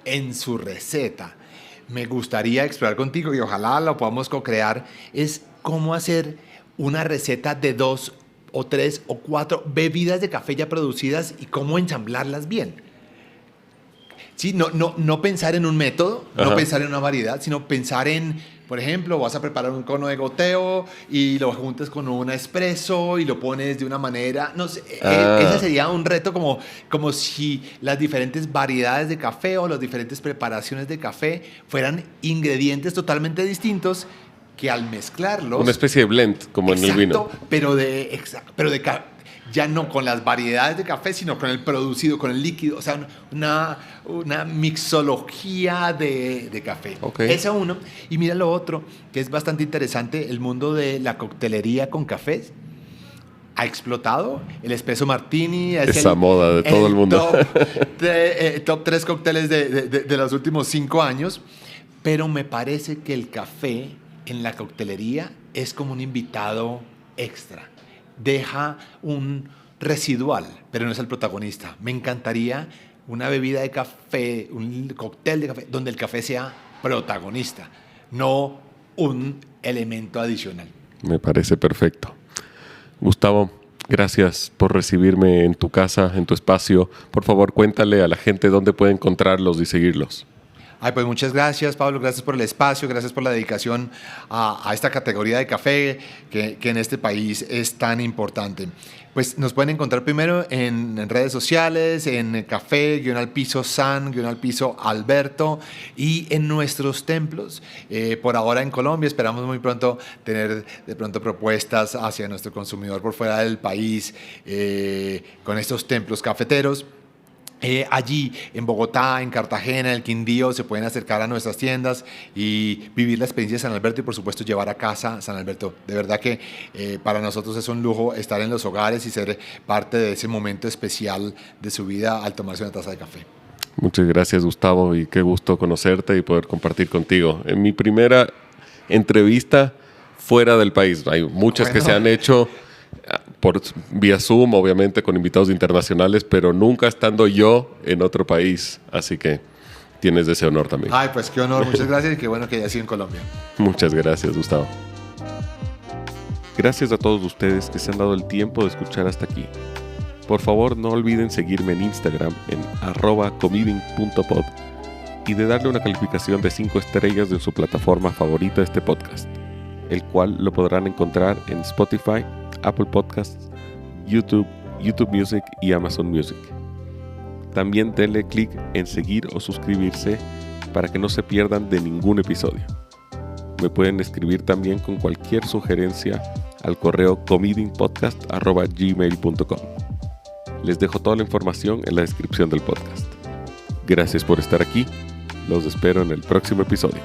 en su receta. Me gustaría explorar contigo y ojalá lo podamos co-crear, es cómo hacer una receta de 2 o 3 o 4 bebidas de café ya producidas y cómo ensamblarlas bien. Sí, no pensar en un método, no pensar en una variedad, sino pensar en, por ejemplo, vas a preparar un cono de goteo y lo juntas con un espresso y lo pones de una manera, no sé, ese sería un reto como si las diferentes variedades de café o las diferentes preparaciones de café fueran ingredientes totalmente distintos que al mezclarlos... Una especie de blend, como en el vino. Pero ya no con las variedades de café, sino con el producido, con el líquido, o sea, una mixología de café. Okay. Eso uno. Y mira lo otro, que es bastante interesante, el mundo de la coctelería con cafés. Ha explotado el espresso martini. Esa moda de todo el mundo. Top 3 cócteles de los últimos 5 años. Pero me parece que el café en la coctelería es como un invitado extra. Deja un residual, pero no es el protagonista. Me encantaría una bebida de café, un cóctel de café, donde el café sea protagonista, no un elemento adicional. Me parece perfecto. Gustavo, gracias por recibirme en tu casa, en tu espacio. Por favor, cuéntale a la gente dónde puede encontrarlos y seguirlos. Pues muchas gracias, Pablo, gracias por el espacio, gracias por la dedicación a esta categoría de café que en este país es tan importante. Pues nos pueden encontrar primero en redes sociales, en Café, _ San, _ Alberto, y en nuestros templos. Por ahora en Colombia esperamos muy pronto tener de pronto propuestas hacia nuestro consumidor por fuera del país con estos templos cafeteros. Allí en Bogotá, en Cartagena, en el Quindío se pueden acercar a nuestras tiendas y vivir la experiencia de San Alberto y por supuesto llevar a casa San Alberto. De verdad que para nosotros es un lujo estar en los hogares y ser parte de ese momento especial de su vida al tomarse una taza de café. Muchas gracias, Gustavo, y qué gusto conocerte y poder compartir contigo. En mi primera entrevista fuera del país, hay muchas que se han hecho por vía Zoom, obviamente con invitados internacionales, pero nunca estando yo en otro país, así que tienes ese honor también. Pues qué honor, muchas gracias y qué bueno que hayas sido en Colombia. Muchas gracias, Gustavo. Gracias a todos ustedes que se han dado el tiempo de escuchar hasta aquí. Por favor, no olviden seguirme en Instagram en @comiving.pod y de darle una calificación de 5 estrellas de su plataforma favorita de este podcast, el cual lo podrán encontrar en Spotify, Apple Podcasts, YouTube Music y Amazon Music. También denle clic en seguir o suscribirse para que no se pierdan de ningún episodio. Me pueden escribir también con cualquier sugerencia al correo comedianpodcast@gmail.com. Les dejo toda la información en la descripción del podcast. Gracias por estar aquí. Los espero en el próximo episodio.